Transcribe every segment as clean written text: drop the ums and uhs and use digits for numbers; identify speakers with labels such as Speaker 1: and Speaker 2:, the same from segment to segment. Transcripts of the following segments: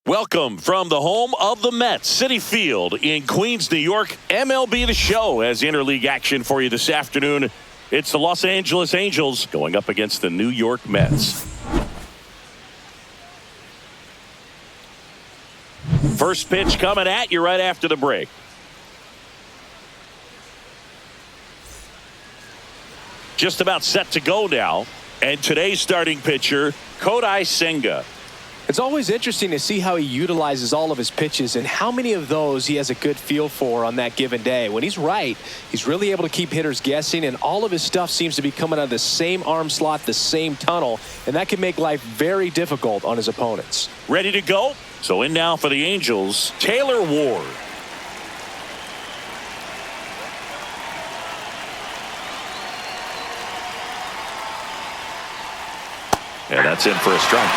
Speaker 1: Welcome from the home of the Mets, Citi Field in Queens, New York. MLB The Show has interleague action for you this afternoon. It's the Los Angeles Angels going up against the New York Mets. First pitch coming at you right after the break. Just about set to go now. And today's starting pitcher, Kodai Senga.
Speaker 2: It's always interesting to see how he utilizes all of his pitches and how many of those he has a good feel for on that given day. When he's right, he's really able to keep hitters guessing, and all of his stuff seems to be coming out of the same arm slot, the same tunnel, and that can make life very difficult on his opponents.
Speaker 1: Ready to go? So in now for the Angels, Taylor Ward. And that's in for a strike.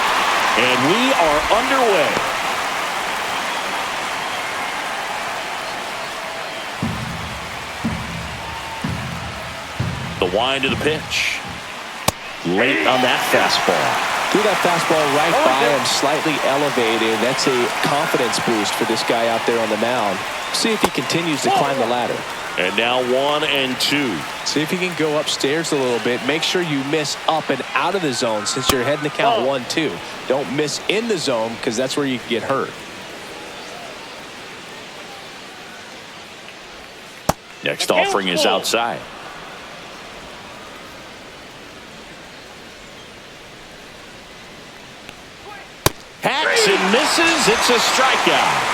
Speaker 1: And we are underway. The wind of the pitch. Late on that fastball.
Speaker 2: Threw that fastball right by him, slightly elevated. That's a confidence boost for this guy out there on the mound. See if he continues to climb the ladder.
Speaker 1: And now 1-2.
Speaker 2: See if he can go upstairs a little bit. Make sure you miss up and out of the zone since you're heading to count 1-2. Don't miss in the zone because that's where you can get hurt.
Speaker 1: Next offering is outside. Hacks and misses. It's a strikeout.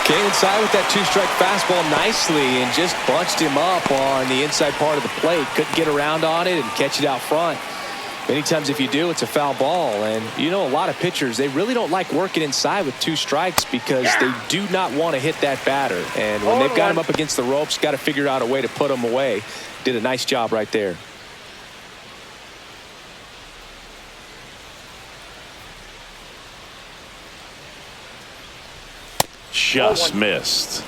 Speaker 2: Came inside with that two-strike fastball nicely and just bunched him up on the inside part of the plate. Couldn't get around on it and catch it out front. Many times if you do, it's a foul ball. And you know, a lot of pitchers, they really don't like working inside with two strikes because they do not want to hit that batter. And when they've got him up against the ropes, got to figure out a way to put him away. Did a nice job right there.
Speaker 1: Just missed.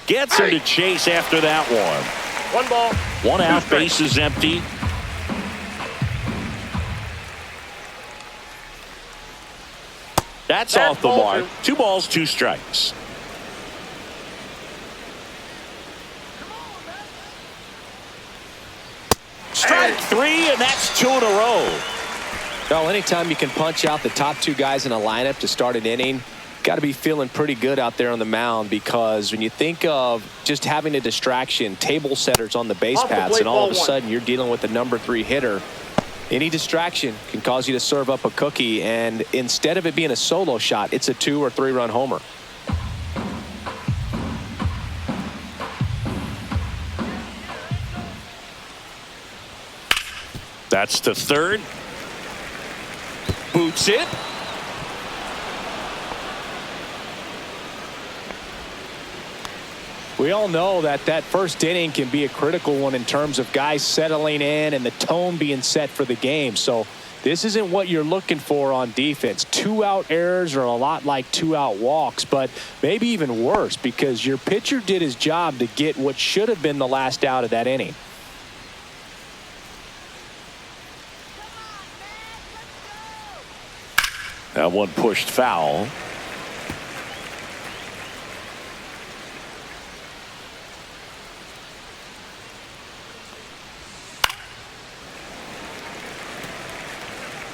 Speaker 1: Gets him to chase after that one.
Speaker 3: 1 ball.
Speaker 1: 1 out, base is empty. That's off the mark. 2 balls, 2 strikes. Strike 3, and that's 2 in a row.
Speaker 2: Well, anytime you can punch out the top 2 guys in a lineup to start an inning, got to be feeling pretty good out there on the mound, because when you think of just having a distraction, table setters on the base paths, and all of a sudden you're dealing with the number 3 hitter, any distraction can cause you to serve up a cookie, and instead of it being a solo shot, it's a 2 or 3 run homer.
Speaker 1: That's to third. Boots it.
Speaker 2: We all know that that first inning can be a critical one in terms of guys settling in and the tone being set for the game. So this isn't what you're looking for on defense. 2-out errors are a lot like 2-out walks, but maybe even worse, because your pitcher did his job to get what should have been the last out of that inning.
Speaker 1: That one pushed foul.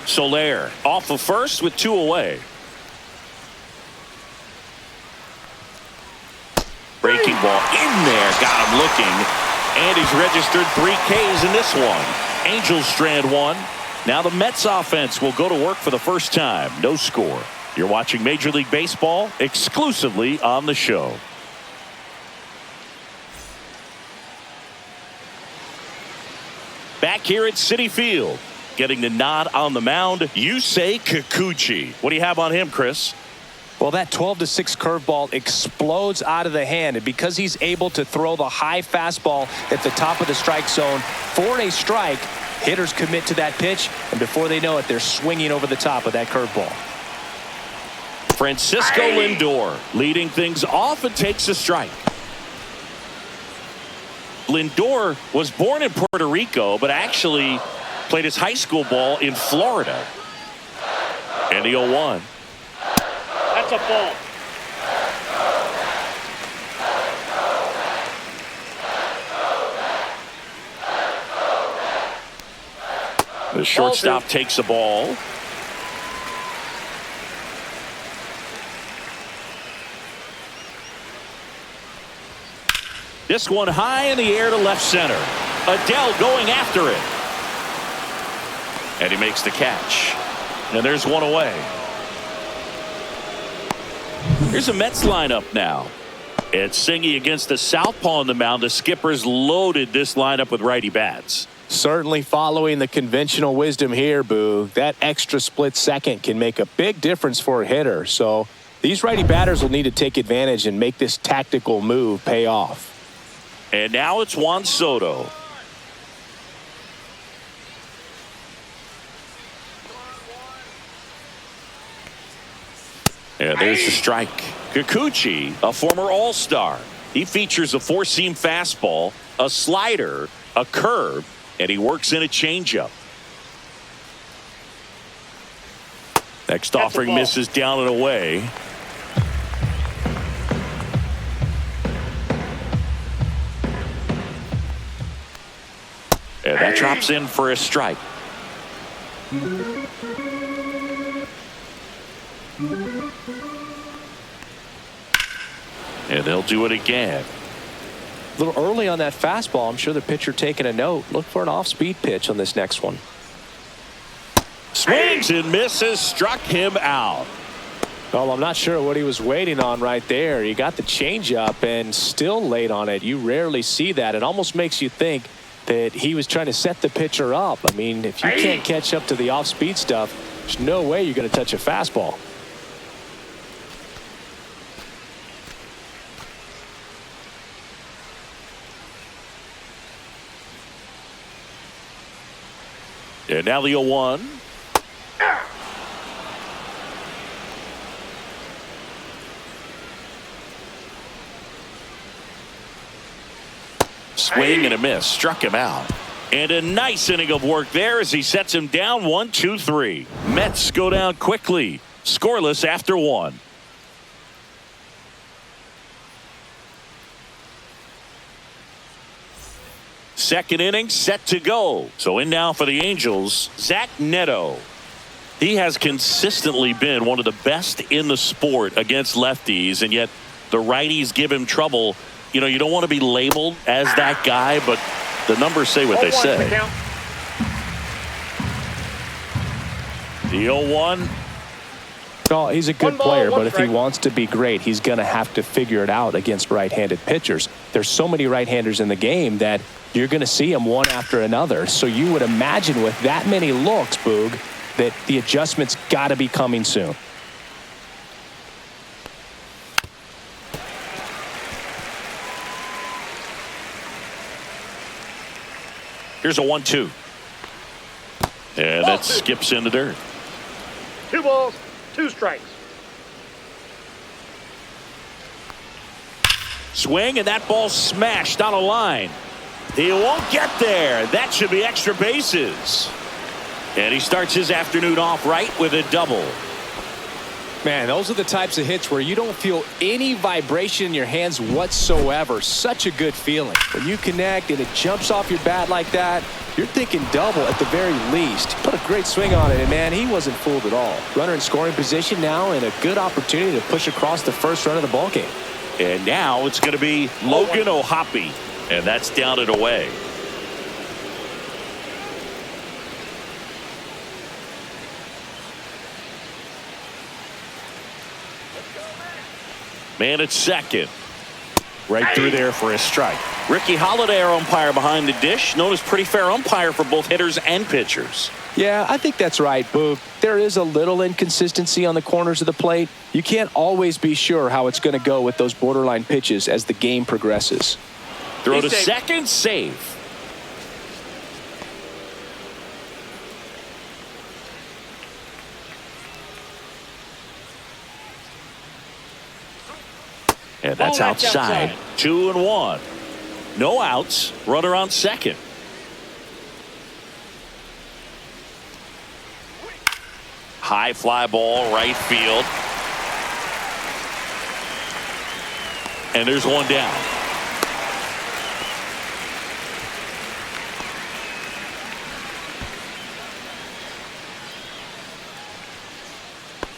Speaker 1: Soler off of first with 2 away. Breaking ball in there, got him looking, and he's registered 3 Ks in this one. Angels strand 1. Now the Mets offense will go to work for the first time. No score. You're watching Major League Baseball exclusively on the show. Back here at Citi Field, getting the nod on the mound, Yusei Kikuchi. What do you have on him, Chris?
Speaker 2: Well, that 12-6 curveball explodes out of the hand, and because he's able to throw the high fastball at the top of the strike zone for a strike, hitters commit to that pitch, and before they know it, they're swinging over the top of that curveball.
Speaker 1: Francisco Lindor leading things off and takes a strike. Lindor was born in Puerto Rico, but actually played his high school ball in Florida. And the 0-1.
Speaker 3: That's a ball.
Speaker 1: The shortstop takes the ball. This one high in the air to left center. Adele going after it. And he makes the catch. And there's one away. Here's a Mets lineup now. It's Singy against the southpaw on the mound. The Skippers loaded this lineup with righty bats.
Speaker 2: Certainly following the conventional wisdom here, Boo. That extra split second can make a big difference for a hitter. So these righty batters will need to take advantage and make this tactical move pay off.
Speaker 1: And now it's Juan Soto. And there's the strike. Kikuchi, a former All-Star. He features a four-seam fastball, a slider, a curve, and he works in a changeup. Next offering misses down and away. And that drops in for a strike. And they'll do it again.
Speaker 2: A little early on that fastball. I'm sure the pitcher taking a note. Look for an off-speed pitch on this next one.
Speaker 1: Swings and misses, struck him out.
Speaker 2: Well, I'm not sure what he was waiting on right there. He got the changeup and still late on it. You rarely see that. It almost makes you think that he was trying to set the pitcher up. I mean, if you can't catch up to the off-speed stuff, there's no way you're going to touch a fastball.
Speaker 1: And now the 0-1. Swing and a miss. Struck him out. And a nice inning of work there as he sets him down 1-2-3. Mets go down quickly. Scoreless after one. Second inning set to go. So in now for the Angels, Zach Neto. He has consistently been one of the best in the sport against lefties, and yet the righties give him trouble. You know, you don't want to be labeled as that guy, but the numbers say what they say. The 0-1.
Speaker 2: Well, he's a good player, but if he wants to be great, he's going to have to figure it out against right-handed pitchers. There's so many right-handers in the game that you're going to see them one after another. So you would imagine with that many looks, Boog, that the adjustment's got to be coming soon.
Speaker 1: Here's a 1-2. And that skips into dirt.
Speaker 3: 2 balls, 2 strikes.
Speaker 1: Swing, and that ball smashed on a line. He won't get there. That should be extra bases. And he starts his afternoon off right with a double.
Speaker 2: Man, those are the types of hits where you don't feel any vibration in your hands whatsoever. Such a good feeling. When you connect and it jumps off your bat like that, you're thinking double at the very least. Put a great swing on it, and man, he wasn't fooled at all. Runner in scoring position now, and a good opportunity to push across the first run of the ballgame.
Speaker 1: And now it's going to be Logan O'Hoppe, and that's down and away. Man at second. Right through there for a strike. Ricky Holiday, our umpire behind the dish, known as pretty fair umpire for both hitters and pitchers.
Speaker 2: Yeah, I think that's right, Boog. There is a little inconsistency on the corners of the plate. You can't always be sure how it's going to go with those borderline pitches as the game progresses.
Speaker 1: Throw to second, save. And that's outside. 2-1. No outs. Runner on second. High fly ball, right field. And there's one down.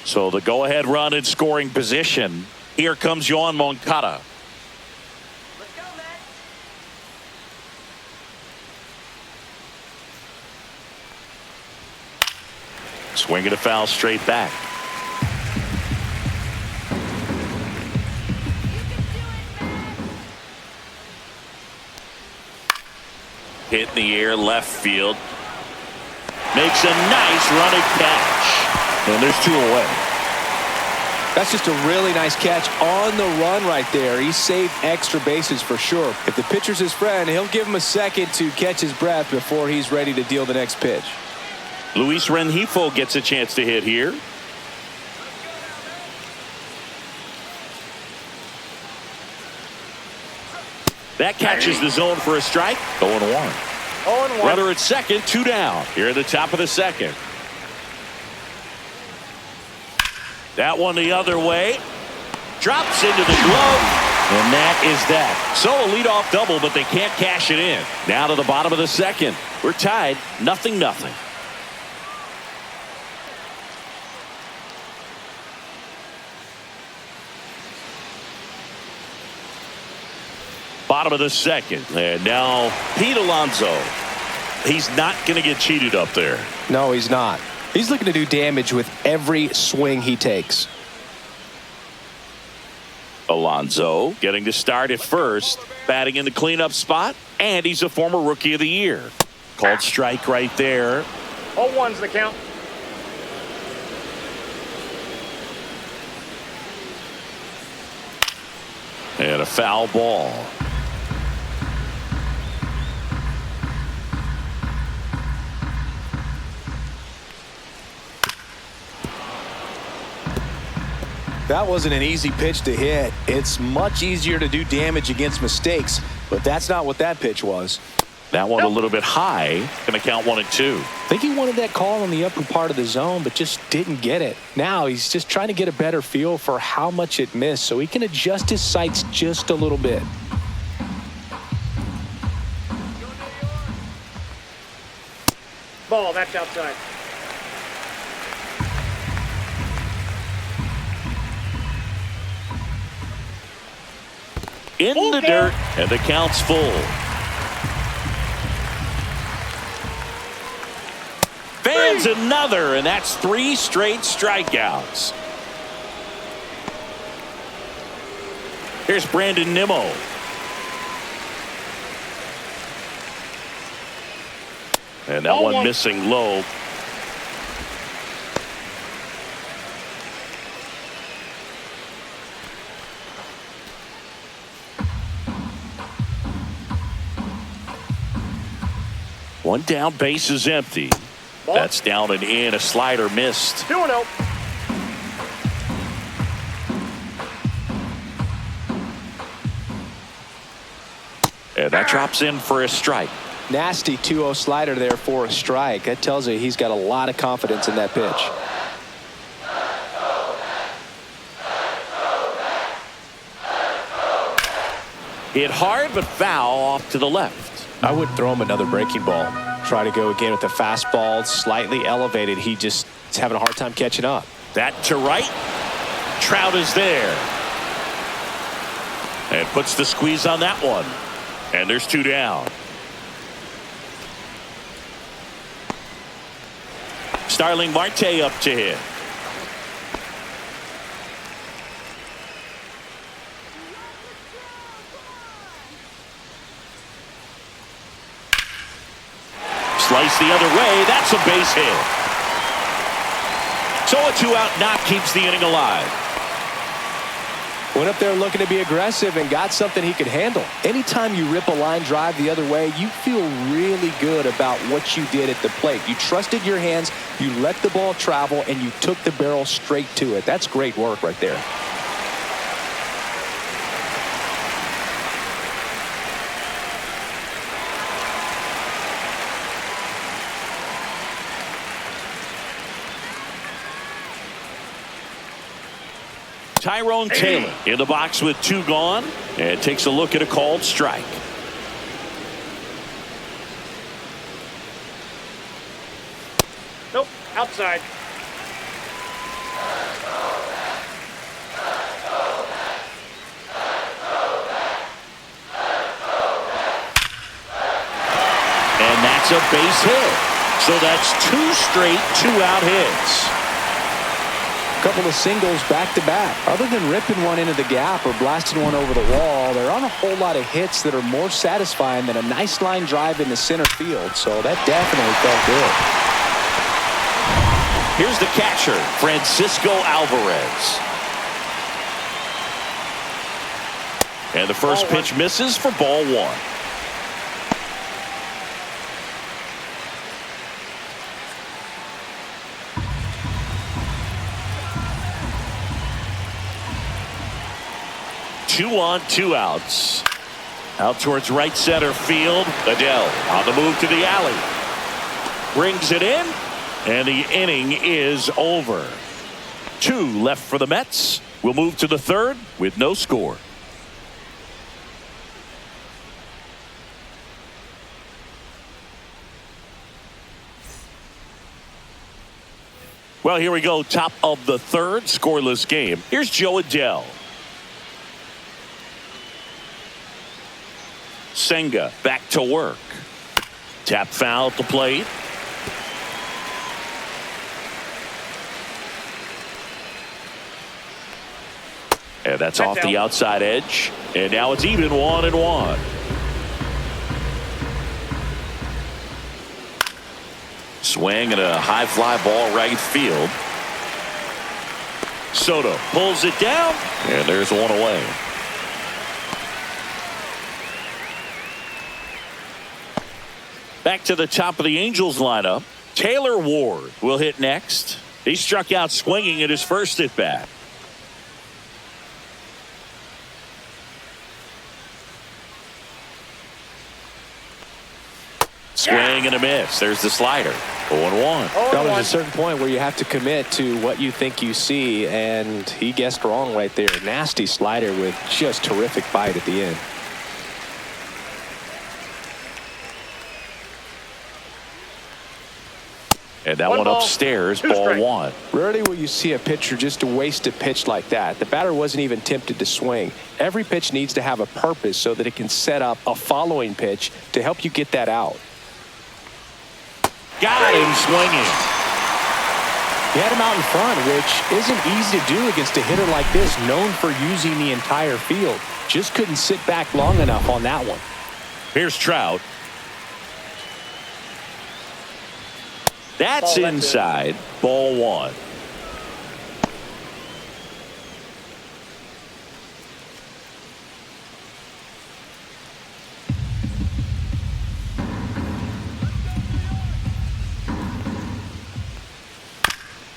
Speaker 1: So the go-ahead run in scoring position. Here comes Yoan Moncada.
Speaker 4: Let's go, man.
Speaker 1: Swing and a foul straight back. Hit in the air, left field. Makes a nice running catch. And there's 2 away.
Speaker 2: That's just a really nice catch on the run right there. He saved extra bases for sure. If the pitcher's his friend, he'll give him a second to catch his breath before he's ready to deal the next pitch.
Speaker 1: Luis Rengifo gets a chance to hit here. That catches the zone for a strike. 0-1.
Speaker 3: 0-1.
Speaker 1: Runner at second, 2 down. Here at the top of the second. That one the other way. Drops into the glove. And that is that. So a leadoff double, but they can't cash it in. Now to the bottom of the second. We're tied, 0-0. Bottom of the second. And now Pete Alonso. He's not going to get cheated up there.
Speaker 2: No, he's not. He's looking to do damage with every swing he takes.
Speaker 1: Alonso getting to start at first, batting in the cleanup spot, and he's a former Rookie of the Year. Called strike right there.
Speaker 3: 0-1's the count.
Speaker 1: And a foul ball.
Speaker 2: That wasn't an easy pitch to hit. It's much easier to do damage against mistakes, but that's not what that pitch was.
Speaker 1: That one a little bit high. Going to count 1 and 2.
Speaker 2: I think he wanted that call in the upper part of the zone, but just didn't get it. Now he's just trying to get a better feel for how much it missed so he can adjust his sights just a little bit.
Speaker 3: Ball, that's outside.
Speaker 1: In the dirt, and the count's full. Fans another, and that's 3 straight strikeouts. Here's Brandon Nimmo. And that one missing low. One down, base is empty.
Speaker 3: Ball.
Speaker 1: That's down and in. A slider missed.
Speaker 3: 2-0.
Speaker 1: And that drops in for a strike.
Speaker 2: Nasty 2-0 slider there for a strike. That tells you he's got a lot of confidence in that pitch.
Speaker 1: Hit hard but foul off to the left.
Speaker 2: I would throw him another breaking ball. Try to go again with the fastball slightly elevated. He just is having a hard time catching up.
Speaker 1: That to right. Trout is there. And puts the squeeze on that one. And there's 2 down. Starling Marte up to hit. Slice the other way. That's a base hit. So a 2-out knock keeps the inning alive.
Speaker 2: Went up there looking to be aggressive and got something he could handle. Anytime you rip a line drive the other way, you feel really good about what you did at the plate. You trusted your hands, you let the ball travel, and you took the barrel straight to it. That's great work right there.
Speaker 1: Tyrone Taylor in the box with 2 gone and takes a look at a called strike.
Speaker 3: Nope, outside.
Speaker 1: And that's a base hit. So that's 2 straight 2-out hits.
Speaker 2: A couple of singles back-to-back. Other than ripping one into the gap or blasting one over the wall, there aren't a whole lot of hits that are more satisfying than a nice line drive in the center field. So that definitely felt good.
Speaker 1: Here's the catcher, Francisco Alvarez. And the first pitch misses for ball 1. Two on, 2 outs. Out towards right center field. Adele on the move to the alley. Brings it in. And the inning is over. 2 left for the Mets. We'll move to the 3rd with no score. Well, here we go. Top of the 3rd, scoreless game. Here's Joe Adele. Senga back to work. Tap foul at the plate. And that's off the outside edge. And now it's even 1-1. Swing and a high fly ball right field. Soto pulls it down. And there's one away. Back to the top of the Angels lineup. Taylor Ward will hit next. He struck out swinging at his first at bat. Swing and a miss. There's the slider. 0-1.
Speaker 2: Well, there's a certain point where you have to commit to what you think you see, and he guessed wrong right there. Nasty slider with just terrific bite at the end.
Speaker 1: And that one upstairs, ball 1.
Speaker 2: Rarely will you see a pitcher just to waste a pitch like that. The batter wasn't even tempted to swing. Every pitch needs to have a purpose so that it can set up a following pitch to help you get that out.
Speaker 1: Got him swinging.
Speaker 2: He had him out in front, which isn't easy to do against a hitter like this, known for using the entire field. Just couldn't sit back long enough on that one.
Speaker 1: Here's Trout. That's inside. Ball 1.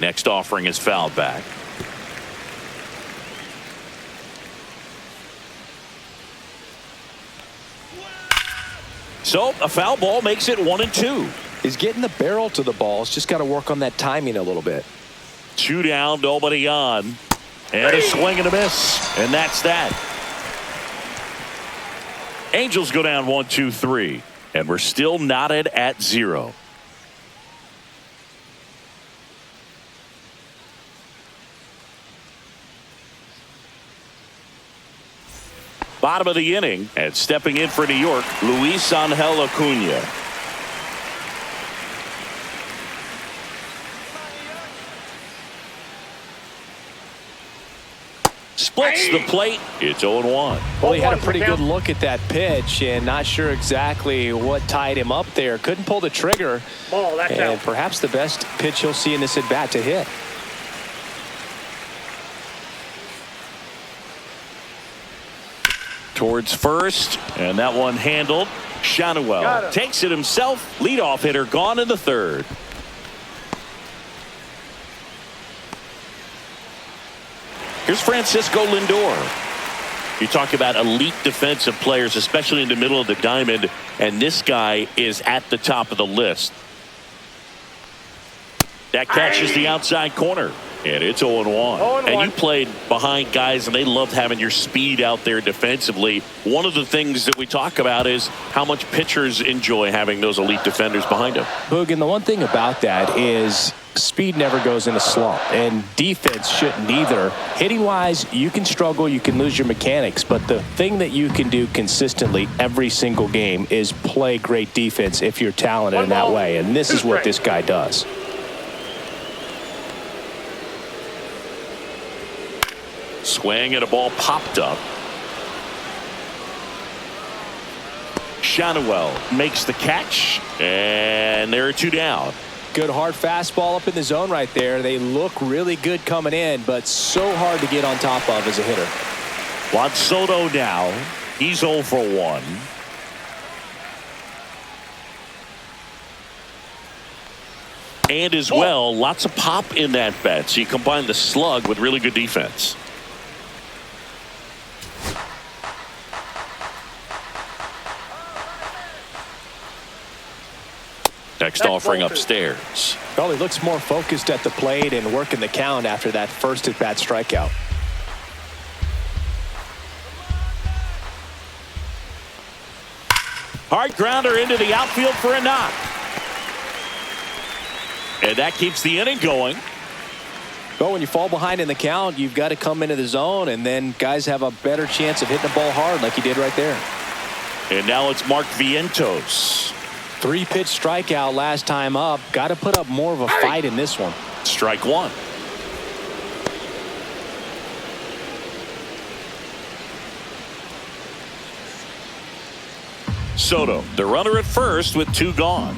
Speaker 1: Next offering is fouled back. So a foul ball makes it 1-2.
Speaker 2: He's getting the barrel to the ball. He's just got to work on that timing a little bit.
Speaker 1: 2 down, nobody on. And a swing and a miss. And that's that. Angels go down 1-2-3. And we're still knotted at 0. Bottom of the inning, and stepping in for New York, Luis Angel Acuna. Splits the plate. It's 0-1.
Speaker 2: Well, he had a pretty good look at that pitch and not sure exactly what tied him up there. Couldn't pull the trigger. And perhaps the best pitch he'll see in this at bat to hit.
Speaker 1: Towards first, and that one handled. Shanuel takes it himself. Leadoff hitter gone in the 3rd. Here's Francisco Lindor. You talk about elite defensive players, especially in the middle of the diamond, and this guy is at the top of the list. That catches the outside corner. And it's 0-1.
Speaker 3: 0-1.
Speaker 1: And you played behind guys, and they loved having your speed out there defensively. One of the things that we talk about is how much pitchers enjoy having those elite defenders behind them.
Speaker 2: Boog, and the one thing about that is speed never goes in a slump, and defense shouldn't either. Hitting-wise, you can struggle, you can lose your mechanics, but the thing that you can do consistently every single game is play great defense if you're talented in that way, and this is what this guy does.
Speaker 1: Swing and a ball popped up. Shanuel makes the catch, and there are 2 down.
Speaker 2: Good hard fastball up in the zone right there. They look really good coming in, but so hard to get on top of as a hitter.
Speaker 1: Juan Soto now. He's 0 for 1. And as well, lots of pop in that bat. So you combine the slug with really good defense. Next offering upstairs.
Speaker 2: Well, he looks more focused at the plate and working the count after that first at-bat strikeout.
Speaker 1: Hard grounder into the outfield for a knock. And that keeps the inning going.
Speaker 2: Well, when you fall behind in the count, you've got to come into the zone, and then guys have a better chance of hitting the ball hard like he did right there.
Speaker 1: And now it's Mark Vientos.
Speaker 2: 3-pitch strikeout last time up. Got to put up more of a fight in this one.
Speaker 1: Strike 1. Soto, the runner at first with 2 gone.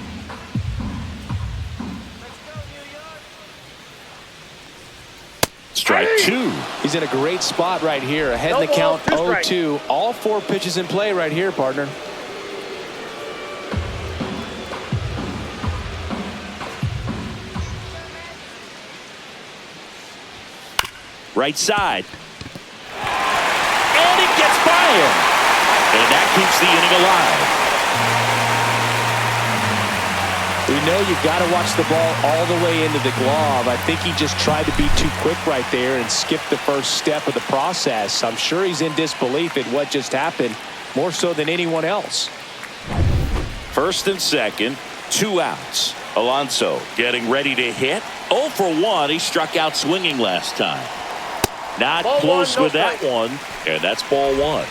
Speaker 1: Strike 2.
Speaker 2: He's in a great spot right here. Ahead in the count 0-2. All 4 pitches in play right here, partner.
Speaker 1: Right side. And it gets by him. And that keeps the inning alive.
Speaker 2: We know you've got to watch the ball all the way into the glove. I think he just tried to be too quick right there and skipped the first step of the process. I'm sure he's in disbelief at what just happened, more so than anyone else.
Speaker 1: First and second, 2 outs. Alonso getting ready to hit. 0 for 1. He struck out swinging last time. Not
Speaker 3: ball
Speaker 1: close
Speaker 3: one,
Speaker 1: with that one, and that's ball 1.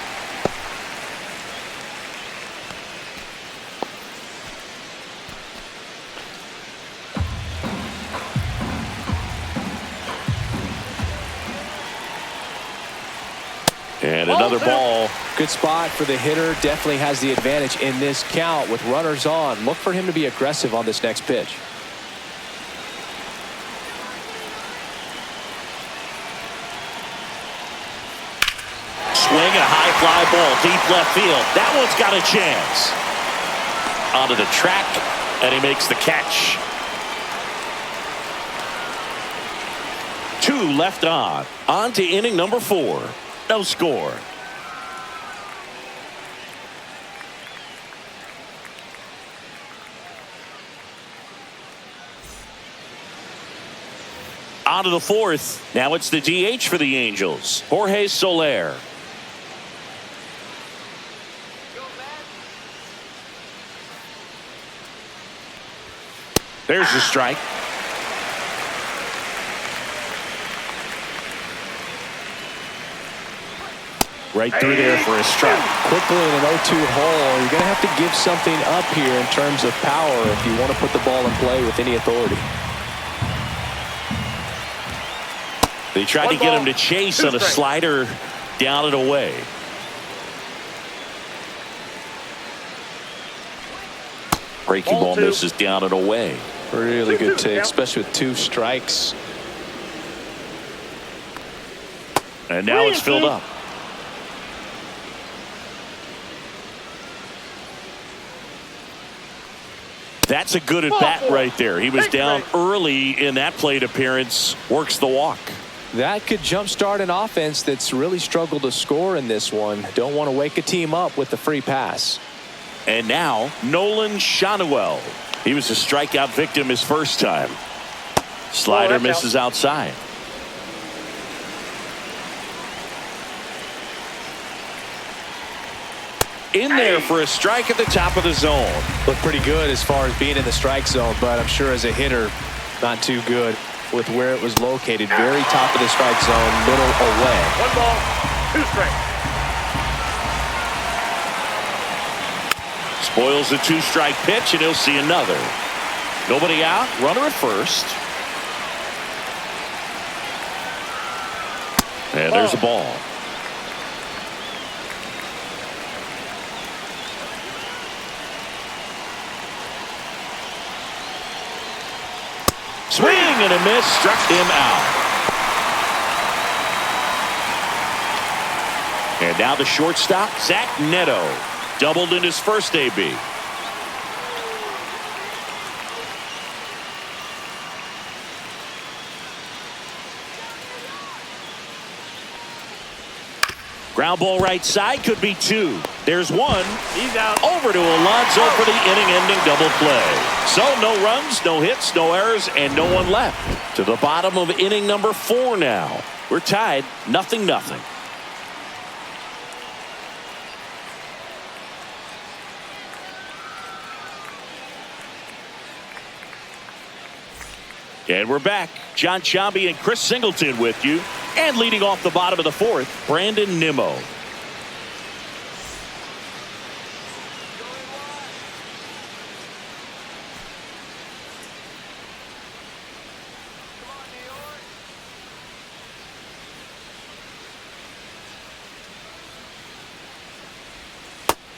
Speaker 1: And another ball.
Speaker 2: Good spot for the hitter. Definitely has the advantage in this count with runners on. Look for him to be aggressive on this next pitch.
Speaker 1: Swing and a high fly ball deep left field. That one's got a chance. Onto the track, and he makes the catch. 2 left on. On to inning number 4. No score. On to the 4th. Now it's the DH for the Angels, Jorge Soler. There's the strike. Right through there for a strike.
Speaker 2: Quickly in an 0-2 hole. You're going to have to give something up here in terms of power if you want to put the ball in play with any authority.
Speaker 1: They tried to get him to chase on a slider down and away. Breaking ball misses down and away.
Speaker 2: Really good take, especially with 2 strikes.
Speaker 1: And now it's filled up. That's a good at bat right there. He was down early in that plate appearance. Works the walk.
Speaker 2: That could jumpstart an offense that's really struggled to score in this one. Don't want to wake a team up with the free pass.
Speaker 1: And now Nolan Shanuel. He was a strikeout victim his first time. Slider misses outside. In there for a strike at the top of the zone.
Speaker 2: Looked pretty good as far as being in the strike zone, but I'm sure as a hitter, not too good with where it was located. Very top of the strike zone, middle away.
Speaker 3: 1 ball, 2 strikes.
Speaker 1: Spoils a 2-strike pitch, and he'll see another. Nobody out, runner at first. And there's a ball. Swing and a miss, struck him out. And now the shortstop, Zach Neto, doubled in his first AB. Ground ball right side, could be 2. There's 1.
Speaker 3: He's out.
Speaker 1: Over to Alonso for the inning-ending double play. So no runs, no hits, no errors, and no one left. To the bottom of inning number 4 now. We're tied, 0-0. And we're back. John Chambi and Chris Singleton with you. And leading off the bottom of the 4th, Brandon Nimmo.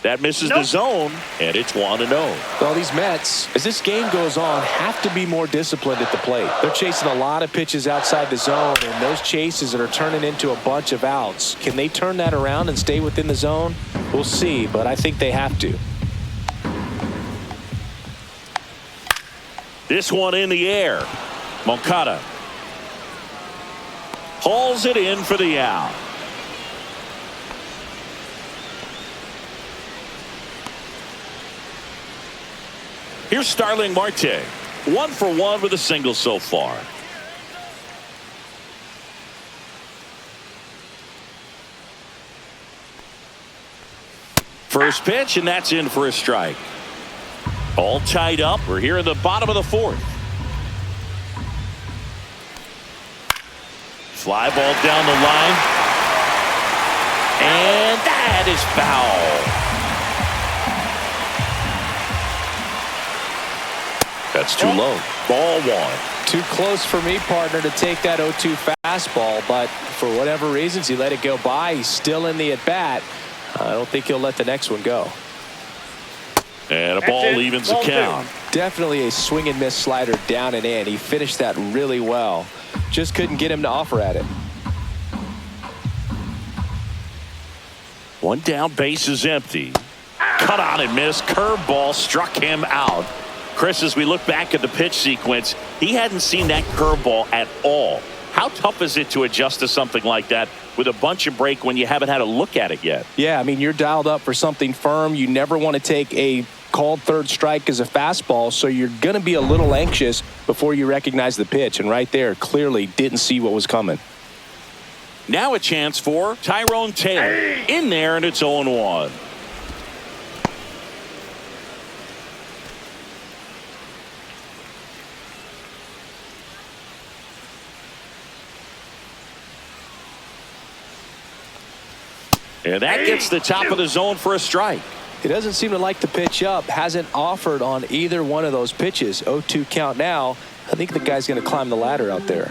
Speaker 1: That misses the zone, and it's 1-0.
Speaker 2: Well, these Mets, as this game goes on, have to be more disciplined at the plate. They're chasing a lot of pitches outside the zone, and those chases that are turning into a bunch of outs. Can they turn that around and stay within the zone? We'll see, but I think they have to.
Speaker 1: This one in the air. Moncada hauls it in for the out. Here's Starling Marte. 1 for 1 with a single so far. First pitch, and that's in for a strike. All tied up. We're here in the bottom of the 4th. Fly ball down the line. And that is foul. That's too low. Ball 1.
Speaker 2: Too close for me, partner, to take that 0-2 fastball, but for whatever reasons, he let it go by. He's still in the at-bat. I don't think he'll let the next one go.
Speaker 1: And a ball evens the count.
Speaker 2: Definitely a swing and miss slider down and in. He finished that really well. Just couldn't get him to offer at it.
Speaker 1: 1 down, base is empty. Cut on and miss. Curveball struck him out. Chris, as we look back at the pitch sequence, he hadn't seen that curveball at all. How tough is it to adjust to something like that with a bunch of break when you haven't had a look at it yet?
Speaker 2: Yeah, I mean, you're dialed up for something firm. You never want to take a called third strike as a fastball, so you're going to be a little anxious before you recognize the pitch. And right there, clearly didn't see what was coming.
Speaker 1: Now a chance for Tyrone Taylor. In there, and it's 0-1. And that gets the top of the zone for a strike.
Speaker 2: He doesn't seem to like to pitch up. Hasn't offered on either one of those pitches. 0-2 count now. I think the guy's going to climb the ladder out there.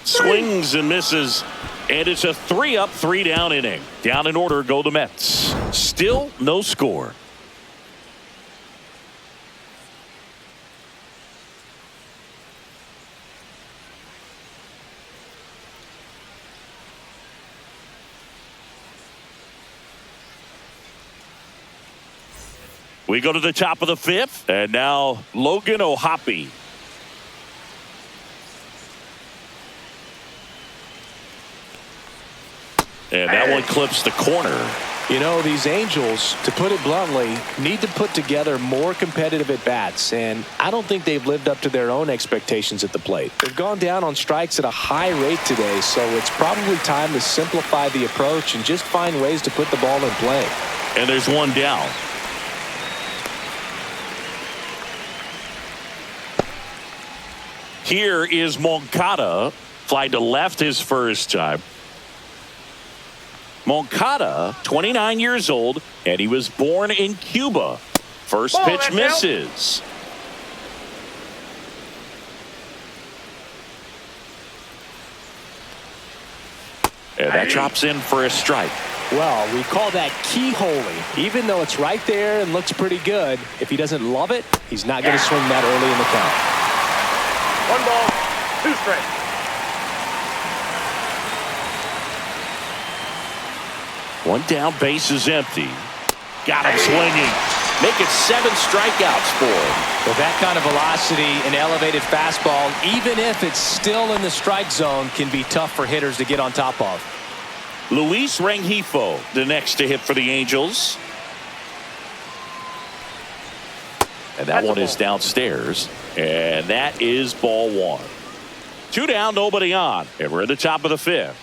Speaker 1: Swings and misses. And it's a 3-up, 3-down inning. Down in order go the Mets. Still no score. We go to the top of the 5th, and now Logan O'Hoppe. And that one clips the corner.
Speaker 2: You know, these Angels, to put it bluntly, need to put together more competitive at-bats, and I don't think they've lived up to their own expectations at the plate. They've gone down on strikes at a high rate today, so it's probably time to simplify the approach and just find ways to put the ball in play.
Speaker 1: And there's one down. Here is Moncada. Fly to left his first time. Moncada, 29 years old, and he was born in Cuba. First pitch misses. And that drops in for a strike.
Speaker 2: Well, we call that keyholing. Even though it's right there and looks pretty good, if he doesn't love it, he's not going to swing that early in the count.
Speaker 3: 1 ball, 2 strikes.
Speaker 1: One down, base is empty. Got him swinging. Make it 7 strikeouts for him.
Speaker 2: With that kind of velocity, an elevated fastball, even if it's still in the strike zone, can be tough for hitters to get on top of.
Speaker 1: Luis Rengifo, the next to hit for the Angels. And that one is downstairs. And that is ball 1. 2 down, nobody on. And we're at the top of the 5th.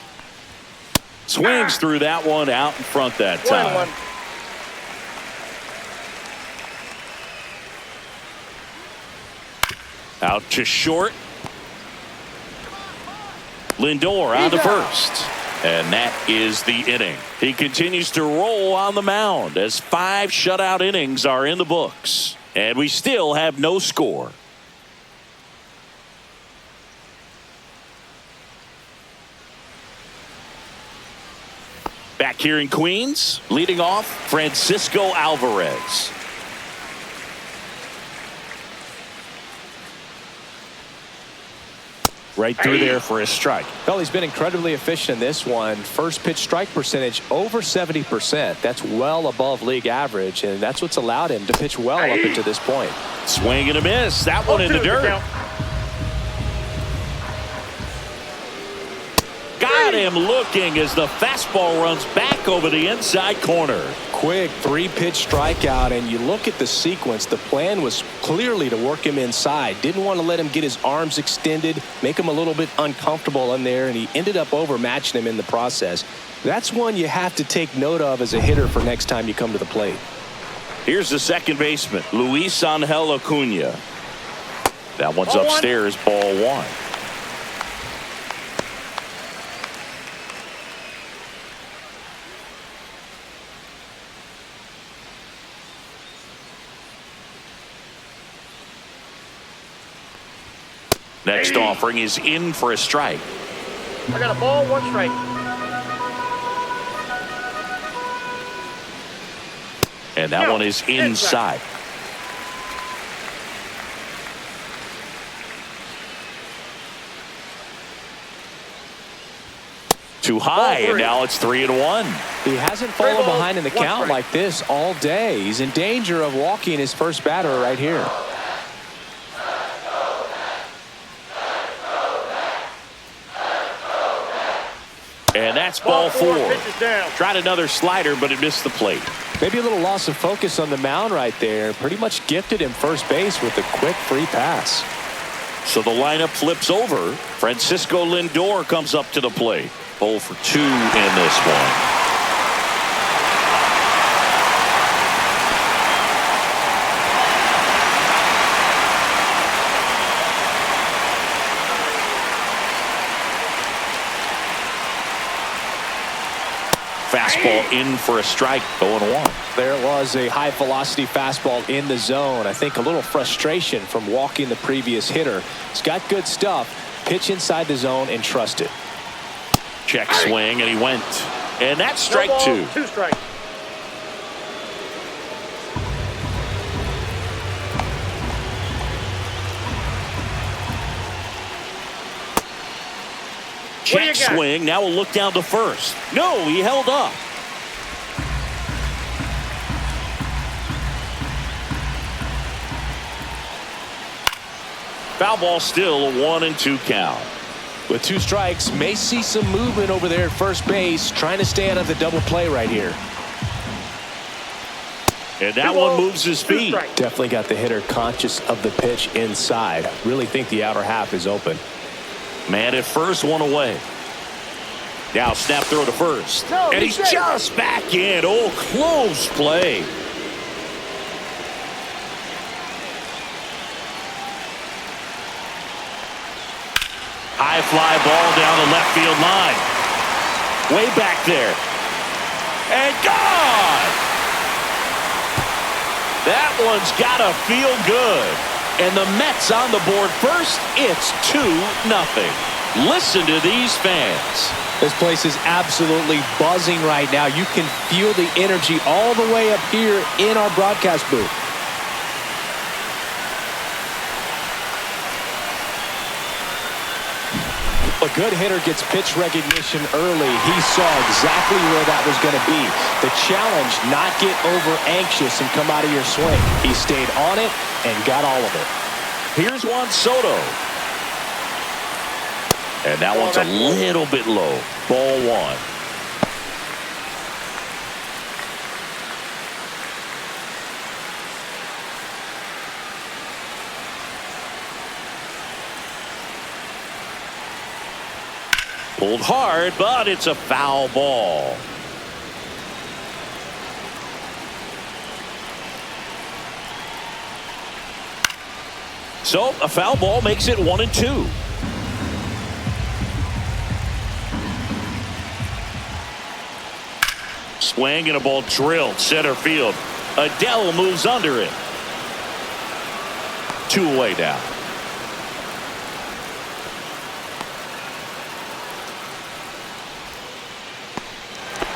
Speaker 1: Swings through that one out in front that time. Out to short. Lindor on to first. And that is the inning. He continues to roll on the mound as 5 shutout innings are in the books. And we still have no score. Back here in Queens, leading off, Francisco Alvarez. Right through there for a strike.
Speaker 2: Well, he's been incredibly efficient in this one. First pitch strike percentage over 70%. That's well above league average, and that's what's allowed him to pitch well up until this point.
Speaker 1: Swing and a miss. That one in the dirt. Got him looking as the fastball runs back over the inside corner.
Speaker 2: Quick 3-pitch strikeout, and you look at the sequence. The plan was clearly to work him inside. Didn't want to let him get his arms extended, make him a little bit uncomfortable in there, and he ended up overmatching him in the process. That's one you have to take note of as a hitter for next time you come to the plate.
Speaker 1: Here's the second baseman, Luis Angel Acuna. That one's upstairs, ball 1. Next offering is in for a strike.
Speaker 3: I got a ball, 1 strike.
Speaker 1: And that one is inside. Too high, and now it's 3-1.
Speaker 2: He hasn't fallen behind in the count like this all day. He's in danger of walking his first batter right here.
Speaker 1: And that's ball 4. Tried another slider, but it missed the plate.
Speaker 2: Maybe a little loss of focus on the mound right there. Pretty much gifted him first base with a quick free pass.
Speaker 1: So the lineup flips over. Francisco Lindor comes up to the plate. 0 for 2 in this one. Fastball in for a strike, 0-1.
Speaker 2: There was a high velocity fastball in the zone. I think a little frustration from walking the previous hitter. He's got good stuff. Pitch inside the zone and trust it.
Speaker 1: Check swing, and he went. And that's strike 2.
Speaker 3: 2 strikes.
Speaker 1: Check swing. Now we'll look down to first. No, he held up. Foul ball, still a 1-2 count.
Speaker 2: With 2 strikes, may see some movement over there at first base, trying to stay out of the double play right here.
Speaker 1: And that one moves his feet.
Speaker 2: Definitely got the hitter conscious of the pitch inside. Really think the outer half is open.
Speaker 1: Man at first, one away. Now snap throw to first.
Speaker 3: No,
Speaker 1: and he's just back in. Oh, close play. High fly ball down the left field line. Way back there. And gone! That one's got to feel good. And the Mets on the board first. It's 2-0. Listen to these fans.
Speaker 2: This place is absolutely buzzing right now. You can feel the energy all the way up here in our broadcast booth. A good hitter gets pitch recognition early. He saw exactly where that was going to be. The challenge, not get over anxious and come out of your swing. He stayed on it and got all of it.
Speaker 1: Here's Juan Soto. And that one's a little bit low. Ball one. Pulled hard, but it's a foul ball. So a foul ball makes it 1-2. Swing and a ball drilled center field. Adele moves under it. 2 away now.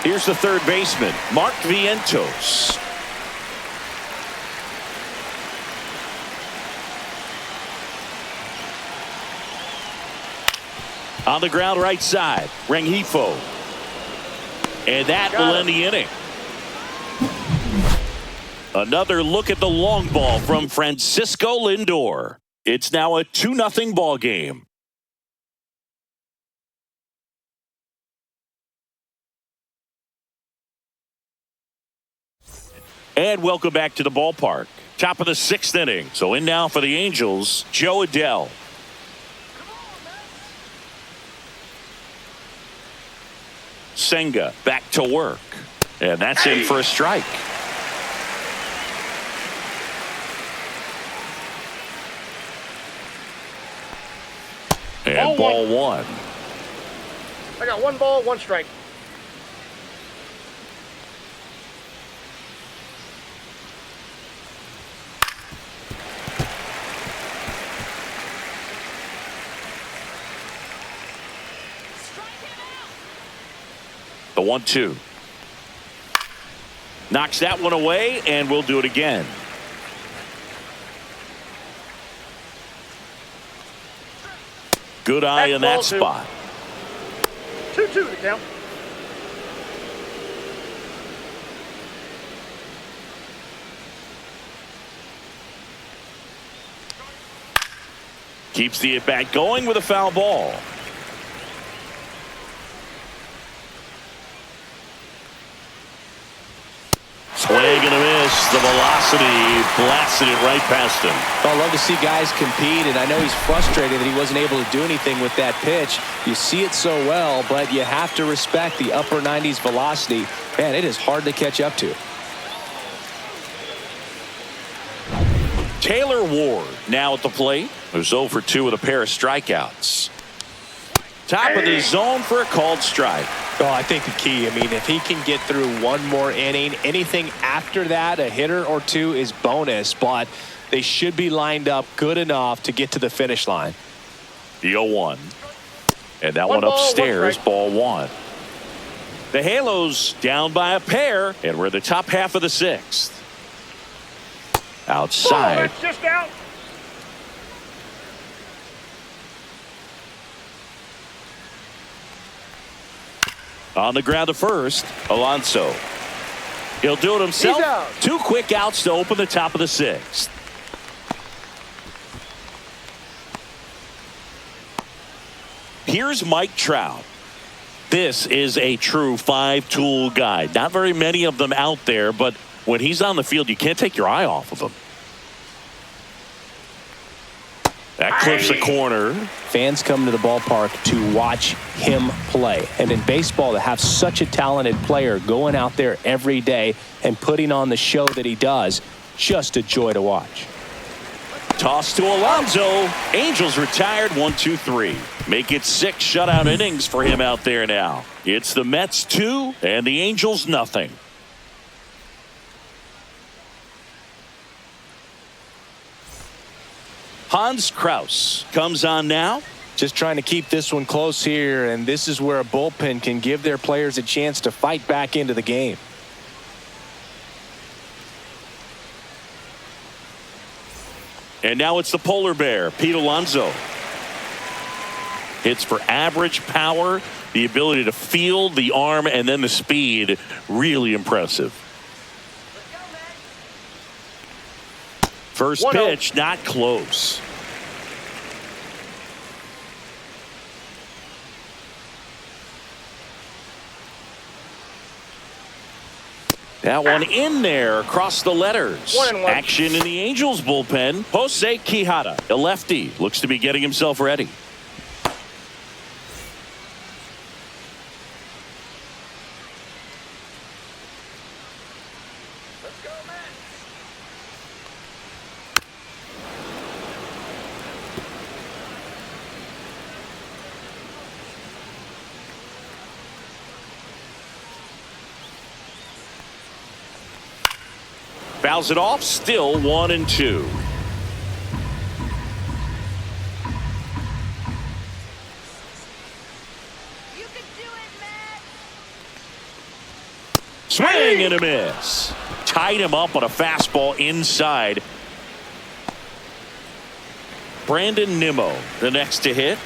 Speaker 1: Here's the third baseman, Mark Vientos. On the ground right side, Rengifo. And that will end the inning. Another look at the long ball from Francisco Lindor. It's now a 2-0 ball game. And welcome back to the ballpark. Top of the 6th inning. So in now for the Angels, Joe Adele. Senga back to work. And that's in for a strike. And ball one.
Speaker 3: I got 1 ball, 1 strike.
Speaker 1: The 1-2. Knocks that one away, and we'll do it again. Good eye in that spot.
Speaker 3: 2-2 the count.
Speaker 1: Keeps the at-bat going with a foul ball. Swing and a miss. The velocity blasted it right past him.
Speaker 2: I love to see guys compete, and I know he's frustrated that he wasn't able to do anything with that pitch. You see it so well, but you have to respect the upper 90s velocity. Man, it is hard to catch up to.
Speaker 1: Taylor Ward now at the plate. Who's 0 for 2 with a pair of strikeouts. Top of the zone for a called strike.
Speaker 2: Oh, I think the key, I mean, if he can get through one more inning, anything after that, a hitter or two is bonus, but they should be lined up good enough to get to the finish line.
Speaker 1: The 0-1. And that one upstairs, ball one. The Halos down by a pair, and we're the top half of the 6th. Outside.
Speaker 3: That's just out.
Speaker 1: On the ground to first, Alonso. He'll do it himself. 2 quick outs to open the top of the 6th. Here's Mike Trout. This is a true 5-tool guy. Not very many of them out there, but When he's on the field, you can't take your eye off of him. That clips the corner.
Speaker 2: Fans come to the ballpark to watch him play. And in baseball, to have such a talented player going out there every day and putting on the show that he does, just a joy to watch.
Speaker 1: Toss to Alonso. Angels retired 1-2-3. Make it 6 shutout innings for him out there now. It's the Mets 2 and the Angels nothing. Hans Kraus comes on now.
Speaker 2: Just trying to keep this one close here, and this is where a bullpen can give their players a chance to fight back into the game.
Speaker 1: And now it's the polar bear, Pete Alonso. Hits for average power, the ability to field, the arm, and then the speed. Really impressive. First pitch, not close. That one in there across the letters. Action in the Angels bullpen. Jose Quijada, a lefty, looks to be getting himself ready. Fouls it off, still 1-2.
Speaker 4: You can do it, man.
Speaker 1: Swing and a miss. Tied him up on a fastball inside. Brandon Nimmo, the next to hit.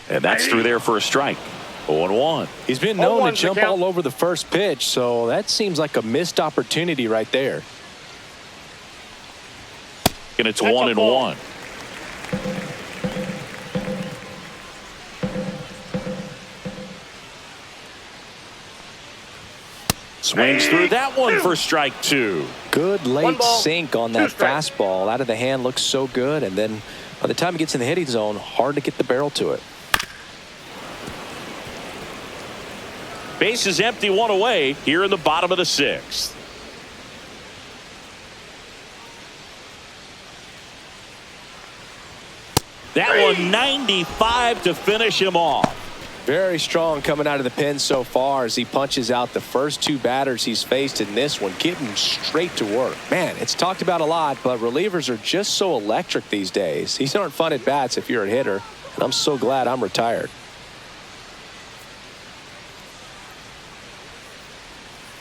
Speaker 1: And that's through there for a strike. 0-1.
Speaker 2: He's been known to jump all over the first pitch, so that seems like a missed opportunity right there.
Speaker 1: And it's 1-1. Swings through that one for strike 2.
Speaker 2: Good late sink on that fastball. Out of the hand, looks so good, and then by the time it gets in the hitting zone, hard to get the barrel to it.
Speaker 1: Base is empty, 1 away here in the bottom of the 6th. That one 95 to finish him off.
Speaker 2: Very strong coming out of the pen so far as he punches out the first 2 batters he's faced in this one, getting straight to work. Man, it's talked about a lot, but relievers are just so electric these days. These aren't fun at bats if you're a hitter, and I'm so glad I'm retired.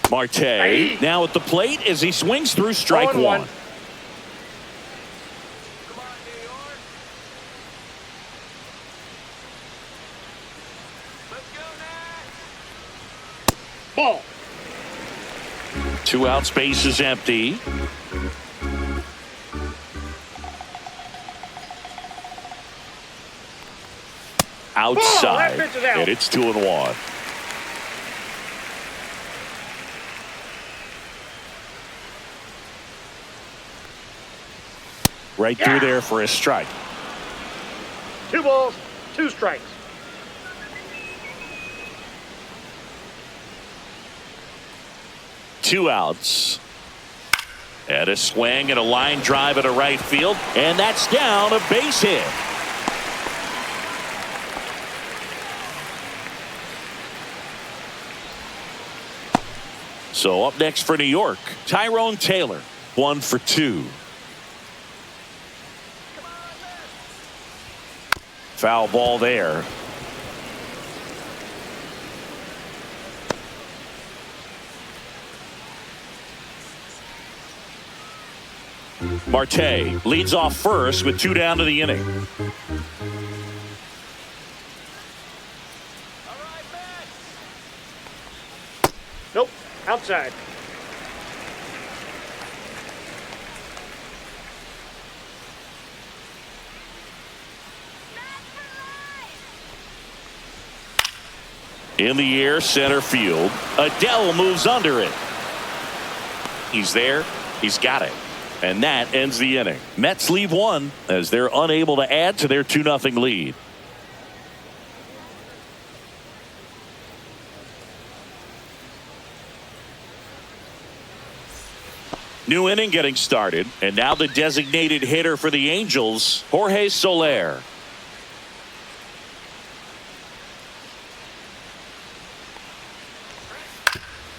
Speaker 1: Marte now at the plate as he swings through strike 1.
Speaker 3: Ball.
Speaker 1: 2 out, space is empty. Outside, and it's 2-1. Right through there for a strike.
Speaker 3: 2 balls, 2 strikes.
Speaker 1: Two outs. And a swing and a line drive into right field. And that's down, a base hit. So up next for New York, Tyrone Taylor, 1 for 2. Foul ball there. Marte leads off first with 2 down to the inning.
Speaker 3: Nope, outside.
Speaker 1: In the air, center field. Adele moves under it. He's there. He's got it. And that ends the inning. Mets leave one as they're unable to add to their 2-0 lead. New inning getting started. And now the designated hitter for the Angels, Jorge Soler.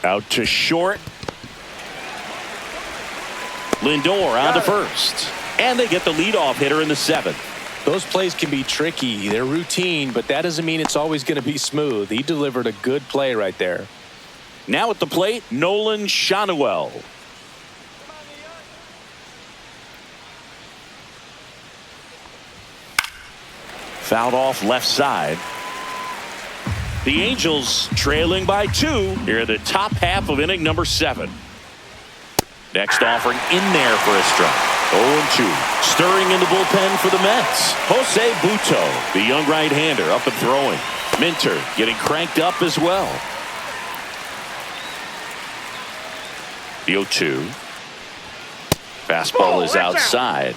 Speaker 1: Out to short. Lindor on to first. And they get the leadoff hitter in the 7th.
Speaker 2: Those plays can be tricky. They're routine, but that doesn't mean it's always going to be smooth. He delivered a good play right there.
Speaker 1: Now at the plate, Nolan Schanuel. Fouled off left side. The Angels trailing by 2 here in the top half of inning number 7. Next offering in there for a strike. 0-2. Stirring in the bullpen for the Mets. Jose Butto, the young right-hander, up and throwing. Minter getting cranked up as well. The 0-2. Fastball is outside.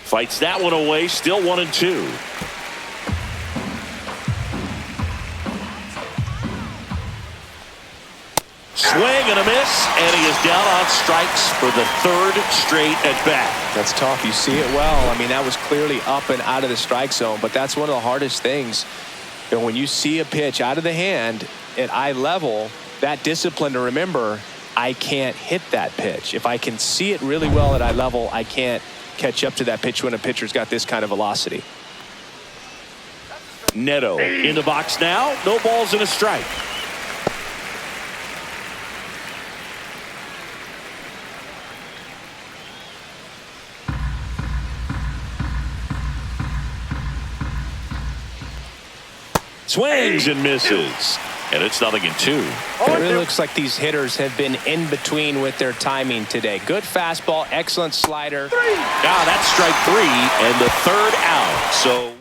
Speaker 1: Fights that one away. Still 1-2. Swing and a miss, and he is down on strikes for the 3rd straight at bat.
Speaker 2: That's tough. You see it well. I mean, that was clearly up and out of the strike zone, but that's one of the hardest things. You know, when you see a pitch out of the hand at eye level, that discipline to remember, I can't hit that pitch. If I can see it really well at eye level, I can't catch up to that pitch when a pitcher's got this kind of velocity.
Speaker 1: Neto in the box now. No balls and a strike. Swings and misses. And it's 0-2.
Speaker 2: It really looks like these hitters have been in between with their timing today. Good fastball, excellent slider.
Speaker 1: That's strike 3 and the 3rd out. So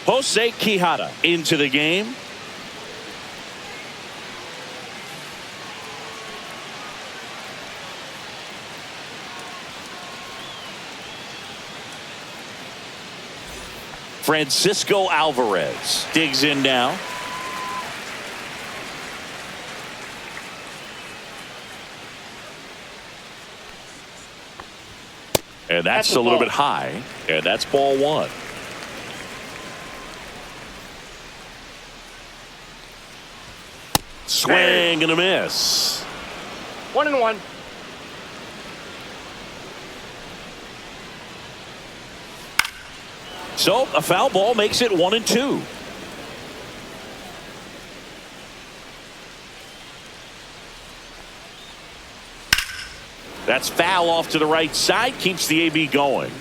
Speaker 1: Jose Quijada into the game. Francisco Alvarez digs in now. And that's a little bit high. And that's ball 1. Swing and a miss.
Speaker 3: 1-1.
Speaker 1: So a foul ball makes it 1-2. That's foul off to the right side. Keeps the AB going.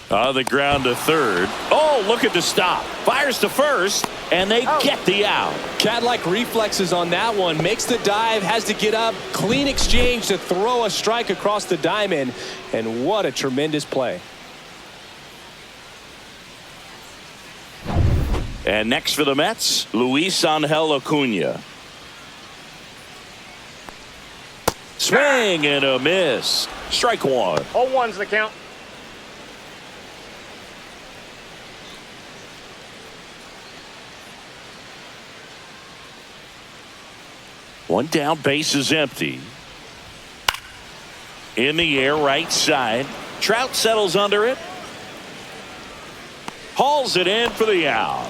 Speaker 1: On the ground to third. Oh, look at the stop. Fires to first, and they get the out.
Speaker 2: Cat-like reflexes on that one. Makes the dive, has to get up. Clean exchange to throw a strike across the diamond. And what a tremendous play.
Speaker 1: And next for the Mets, Luis Angel Acuna. Swing and a miss. Strike 1.
Speaker 3: 0-1's the count.
Speaker 1: One down, base is empty. In the air, right side. Trout settles under it. Hauls it in for the out.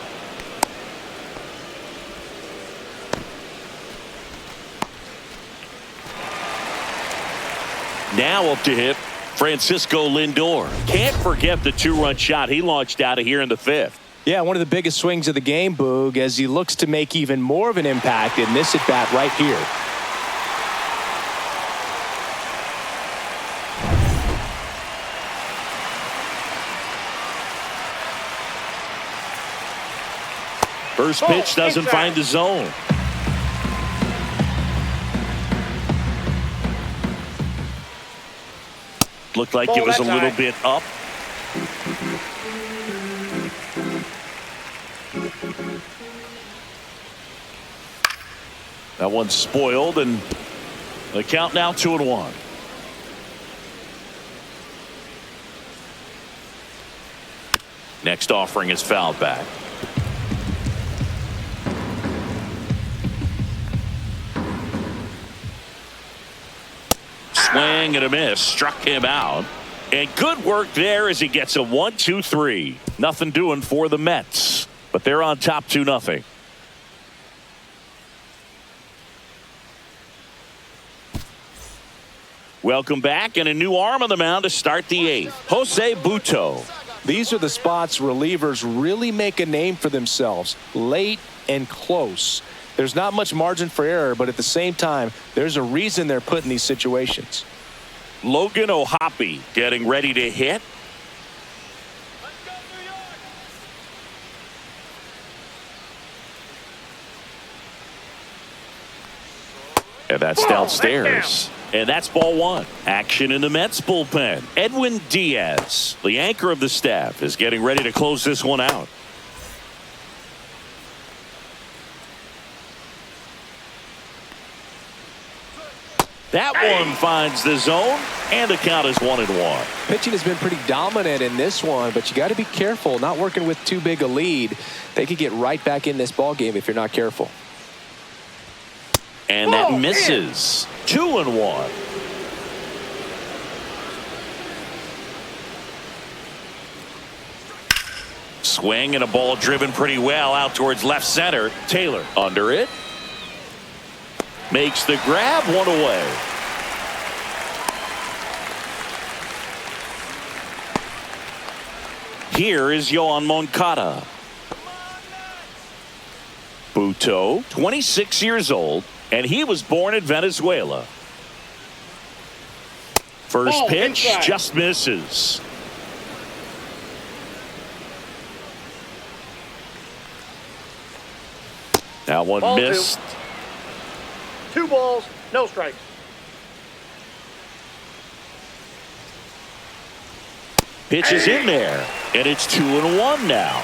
Speaker 1: Now up to hit Francisco Lindor. Can't forget the 2-run shot he launched out of here in the 5th.
Speaker 2: Yeah, one of the biggest swings of the game, Boog, as he looks to make even more of an impact in this at-bat right here.
Speaker 1: First pitch doesn't find the zone. Looked like it was a little bit up. That one's spoiled, and the count now 2-1. Next offering is fouled back. Swing and a miss. Struck him out. And good work there as he gets a 1-2-3. Nothing doing for the Mets, but they're on top 2-0. Welcome back, and a new arm on the mound to start the 8th. Jose Butto.
Speaker 2: These are the spots relievers really make a name for themselves, late and close. There's not much margin for error, but at the same time, there's a reason they're put in these situations.
Speaker 1: Logan O'Hoppe getting ready to hit. And that's downstairs. And that's ball 1. Action in the Mets bullpen. Edwin Diaz, the anchor of the staff, is getting ready to close this one out. That one finds the zone, and the count is 1-1.
Speaker 2: Pitching has been pretty dominant in this one, but you got to be careful. Not working with too big a lead. They could get right back in this ball game if you're not careful.
Speaker 1: And that misses. 2-1. Swing and a ball driven pretty well out towards left center. Taylor under it. Makes the grab, 1 away. Here is Yoan Moncada. Butto, 26 years old, and he was born in Venezuela. First pitch inside. Just misses. That one ball missed.
Speaker 3: 2 balls, no strikes.
Speaker 1: Pitch is in there, and it's 2-1 now.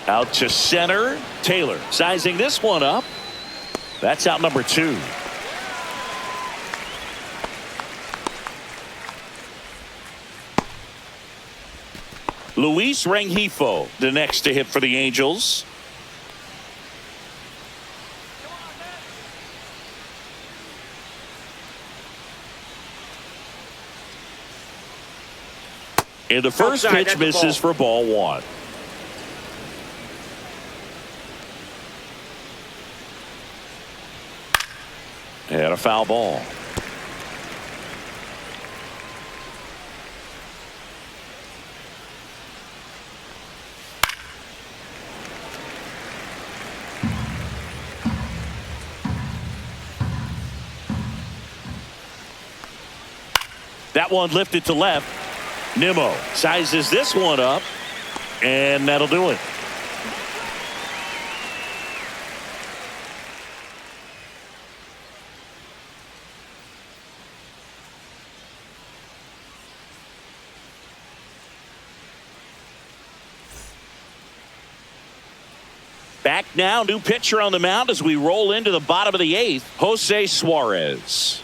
Speaker 1: Out to center. Taylor sizing this one up. That's out number 2. Luis Rengifo, the next to hit for the Angels. And the first pitch misses for ball 1. And a foul ball. That one lifted to left. Nimmo sizes this one up, and that'll do it. Back now, new pitcher on the mound as we roll into the bottom of the 8th, Jose Suarez.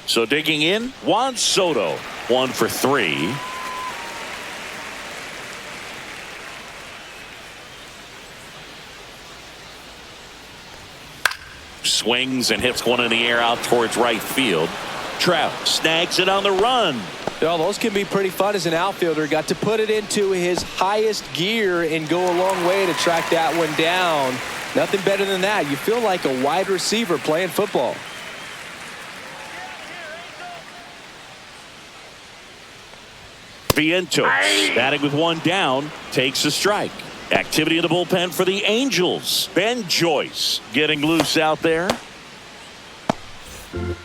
Speaker 1: So digging in, Juan Soto, 1 for 3. Swings and hits one in the air out towards right field. Trout snags it on the run.
Speaker 2: Well, those can be pretty fun as an outfielder. Got to put it into his highest gear and go a long way to track that one down. Nothing better than that. You feel like a wide receiver playing football.
Speaker 1: Vientos batting with 1 down, takes a strike. Activity in the bullpen for the Angels. Ben Joyce getting loose out there.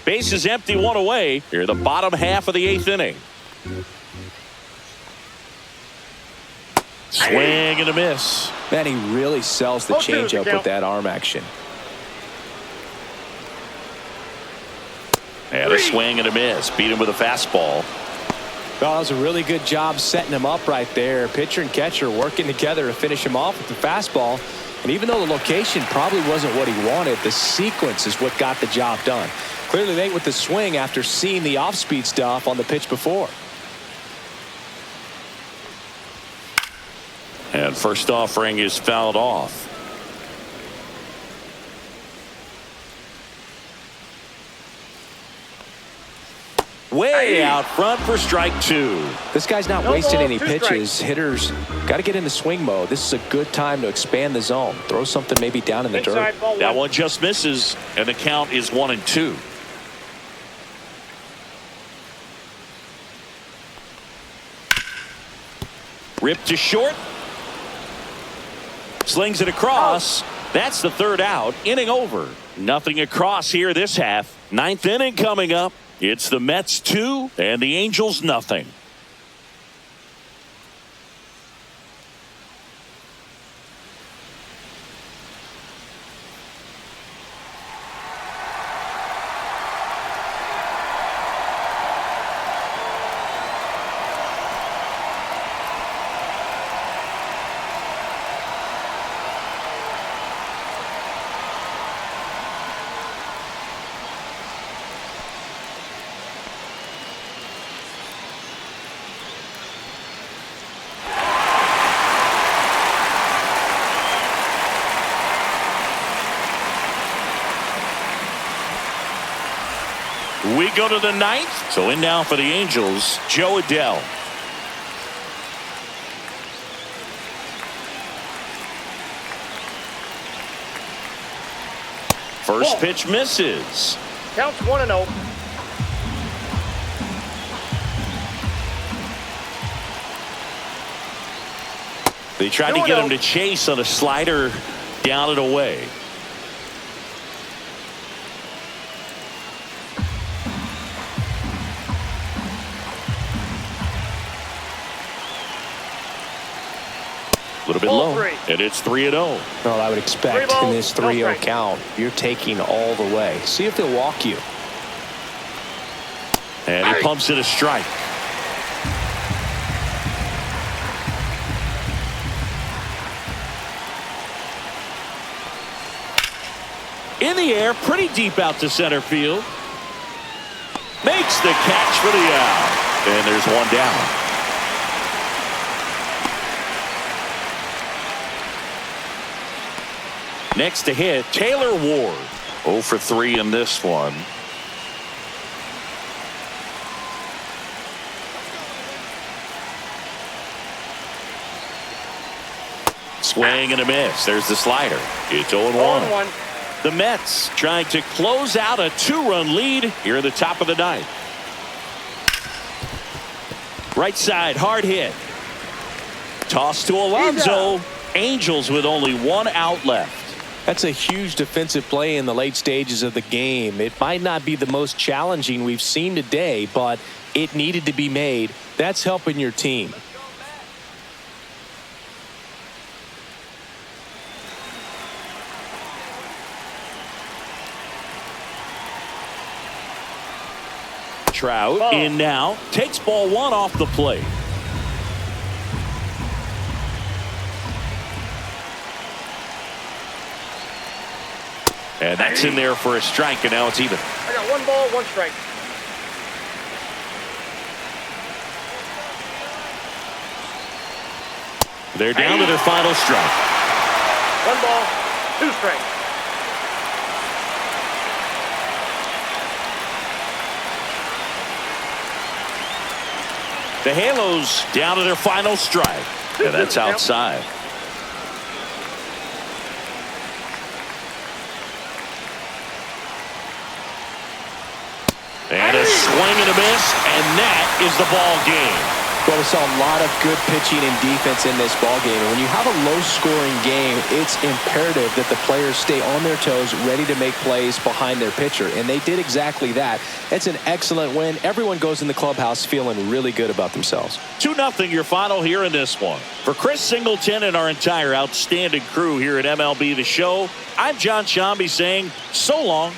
Speaker 1: Base is empty, one away. Here, the bottom half of the 8th inning. Swing and a miss.
Speaker 2: Man, he really sells the changeup with that arm action.
Speaker 1: And a swing and a miss. Beat him with a fastball.
Speaker 2: Well, that was a really good job setting him up right there. Pitcher and catcher working together to finish him off with the fastball. And even though the location probably wasn't what he wanted, the sequence is what got the job done. Clearly late with the swing after seeing the off-speed stuff on the pitch before.
Speaker 1: And first offering is fouled off. Way out front for strike 2.
Speaker 2: This guy's not wasting any pitches. Hitters got to get into swing mode. This is a good time to expand the zone. Throw something maybe down in the dirt.
Speaker 1: That one just misses, and the count is 1-2. Ripped to short. Slings it across. That's the 3rd out. Inning over. Nothing across here this half. 9th inning coming up. It's the Mets 2 and the Angels nothing. We go to the 9th. So in now for the Angels, Joe Adell. First pitch misses.
Speaker 3: Counts 1-0.
Speaker 1: They tried to get him to chase on a slider down and away. A little bit low, and it's 3-0.
Speaker 2: Well, I would expect in this 3-0 count, you're taking all the way. See if they'll walk you.
Speaker 1: And he pumps it a strike. In the air, pretty deep out to center field. Makes the catch for the out. And there's one down. Next to hit, Taylor Ward. 0 for 3 in this one. Swing and a miss. There's the slider. It's 0-1. The Mets trying to close out a 2-run lead here at the top of the 9th. Right side, hard hit. Toss to Alonso. Angels with only 1 out left.
Speaker 2: That's a huge defensive play in the late stages of the game. It might not be the most challenging we've seen today, but it needed to be made. That's helping your team.
Speaker 1: Trout in now. Takes ball 1 off the plate. And that's in there for a strike, and now it's even.
Speaker 3: I got 1 ball, 1 strike.
Speaker 1: They're down to their final strike.
Speaker 3: 1 ball, 2 strikes.
Speaker 1: The Halos down to their final strike. And that's outside. And a swing and a miss, and that is the ball game.
Speaker 2: Well, we saw a lot of good pitching and defense in this ballgame. And when you have a low-scoring game, it's imperative that the players stay on their toes, ready to make plays behind their pitcher. And they did exactly that. It's an excellent win. Everyone goes in the clubhouse feeling really good about themselves.
Speaker 1: 2-0 your final here in this one. For Chris Singleton and our entire outstanding crew here at MLB The Show, I'm John Shambi saying so long.